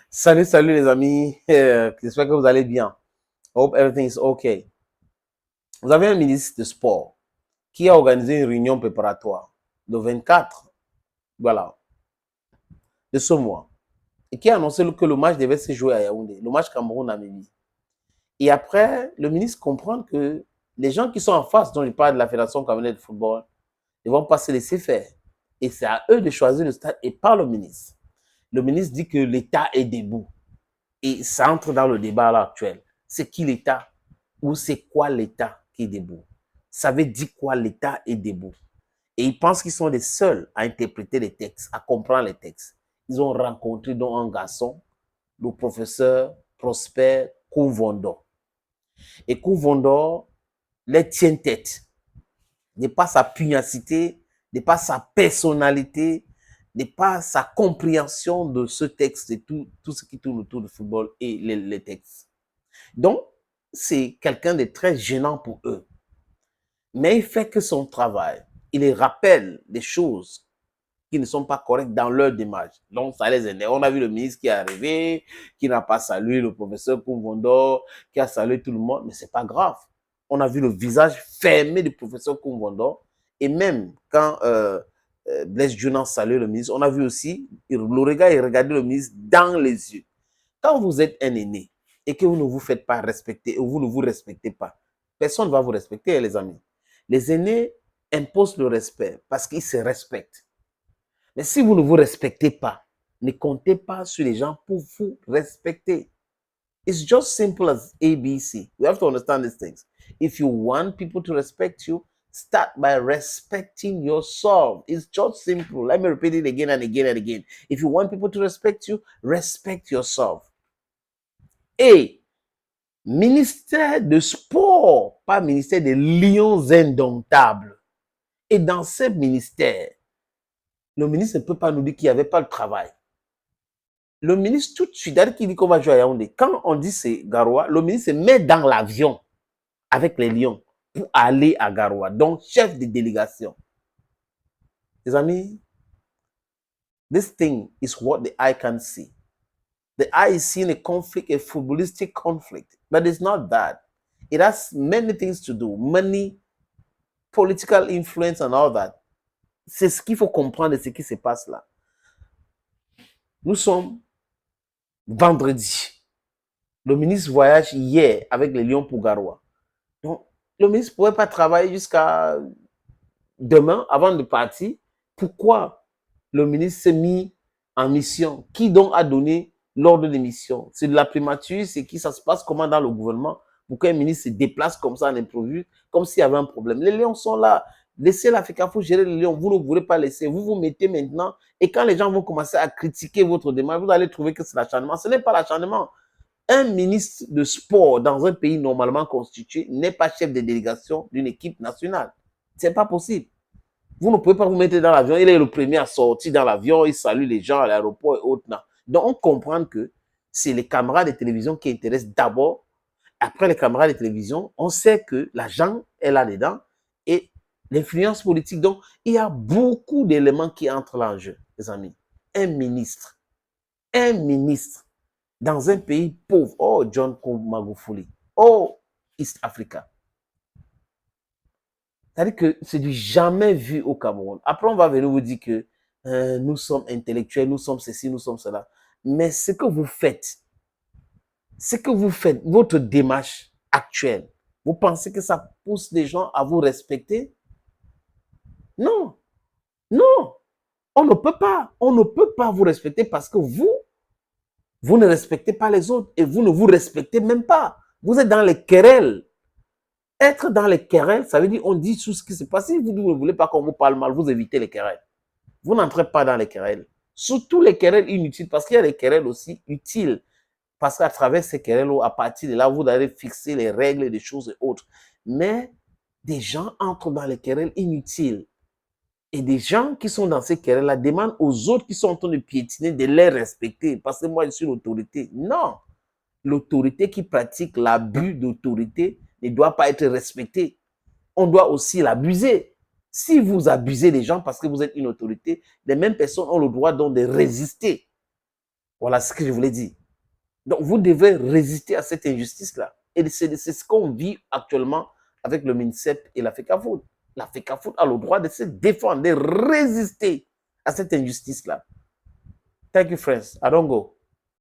Salut, salut les amis. J'espère que vous allez bien. Hope everything is okay. Vous avez un ministre de sport qui a organisé une réunion préparatoire le 24, voilà, de ce mois, et qui a annoncé que le match devait se jouer à Yaoundé, le match Cameroun-Namibie. Et après, le ministre comprend que les gens qui sont en face, dont il parle de la Fédération camerounaise de football, ne vont pas se laisser faire. Et c'est à eux de choisir le stade et pas le ministre. Le ministre dit que l'État est debout. Et ça entre dans le débat là, actuel. C'est qui l'État ou c'est quoi l'État qui est debout? Ça veut dire quoi l'État est debout? Et ils pensent qu'ils sont les seuls à interpréter les textes, à comprendre les textes. Ils ont rencontré donc un garçon, le professeur Prosper Kouvondo. Et Kouvondo les tient tête. De par sa pugnacité, de par sa personnalité, de par sa compréhension de ce texte et tout ce qui tourne autour du football et les textes. Donc, c'est quelqu'un de très gênant pour eux. Mais il fait que son travail. Il les rappelle des choses qui ne sont pas correctes dans leur démarche. Donc, ça les énerve. On a vu le ministre qui est arrivé, qui n'a pas salué le professeur Koumvondo, qui a salué tout le monde, mais c'est pas grave. On a vu le visage fermé du professeur Koumvondo. Et même quand Blaise Dieunan salue le ministre, on a vu aussi le regard, il regardait le ministre dans les yeux. Quand vous êtes un aîné et que vous ne vous faites pas respecter ou vous ne vous respectez pas, personne ne va vous respecter, les amis. Les aînés imposent le respect parce qu'ils se respectent. Mais si vous ne vous respectez pas, ne comptez pas sur les gens pour vous respecter. It's just simple as ABC. We have to understand these things. If you want people to respect you, start by respecting yourself. It's just simple. Let me repeat it again and again and again. If you want people to respect you, respect yourself. Et ministère de sport, pas ministère des lions indomptables. Et dans ce ministère, le ministre ne peut pas nous dire qu'il n'y avait pas le travail. Le ministre, tout de suite, dès qu'il dit qu'on va jouer à Yaoundé, quand on dit c'est Garoua, le ministre se met dans l'avion avec les lions pour aller à Garoua. Donc, chef de délégation. Les amis, this thing is what the eye can see. The eye is seeing a conflict, a footballistic conflict, but it's not that. It has many things to do, money, political influence and all that. C'est ce qu'il faut comprendre de ce qui se passe là. Nous sommes vendredi. Le ministre voyage hier avec les Lions pour Garoua. Donc, le ministre ne pourrait pas travailler jusqu'à demain avant de partir. Pourquoi le ministre s'est mis en mission? Qui donc a donné l'ordre de mission? C'est de la primature, c'est qui? Ça se passe comment dans le gouvernement pour qu'un ministre se déplace comme ça en imprévu, comme s'il y avait un problème? Les Lions sont là. Laissez l'Afrique faut gérer les Lions. Vous ne voulez pas laisser. Vous vous mettez maintenant. Et quand les gens vont commencer à critiquer votre démarche, vous allez trouver que c'est l'acharnement. Ce n'est pas l'acharnement. Un ministre de sport dans un pays normalement constitué n'est pas chef de délégation d'une équipe nationale. Ce n'est pas possible. Vous ne pouvez pas vous mettre dans l'avion. Il est le premier à sortir dans l'avion. Il salue les gens à l'aéroport et autres. Donc, on comprend que c'est les caméras de télévision qui intéressent d'abord. Après les caméras de télévision, on sait que l'argent est là-dedans et l'influence politique. Donc, il y a beaucoup d'éléments qui entrent là en jeu, les amis. Un ministre dans un pays pauvre, oh John Magufuli, oh East Africa. C'est-à-dire que c'est du jamais vu au Cameroun. Après, on va venir vous dire que nous sommes intellectuels, nous sommes ceci, nous sommes cela. Mais ce que vous faites, votre démarche actuelle, vous pensez que ça pousse les gens à vous respecter? Non, non, on ne peut pas vous respecter parce que vous ne respectez pas les autres et vous ne vous respectez même pas. Vous êtes dans les querelles. Être dans les querelles, ça veut dire on dit tout ce qui se passe. Si vous ne voulez pas qu'on vous parle mal, vous évitez les querelles. Vous n'entrez pas dans les querelles. Surtout les querelles inutiles, parce qu'il y a des querelles aussi utiles. Parce qu'à travers ces querelles, à partir de là, vous allez fixer les règles des choses et autres. Mais des gens entrent dans les querelles inutiles. Et des gens qui sont dans ces querelles-là demandent aux autres qui sont en train de piétiner de les respecter. Parce que moi, je suis l'autorité. Non. L'autorité qui pratique l'abus d'autorité ne doit pas être respectée. On doit aussi l'abuser. Si vous abusez des gens parce que vous êtes une autorité, les mêmes personnes ont le droit donc de résister. Voilà ce que je voulais dire. Donc, vous devez résister à cette injustice-là. Et c'est ce qu'on vit actuellement avec le MINSEP et la FECAFOOT. La FECAFOOT a le droit de se défendre, de résister à cette injustice-là. Thank you, friends. I don't go.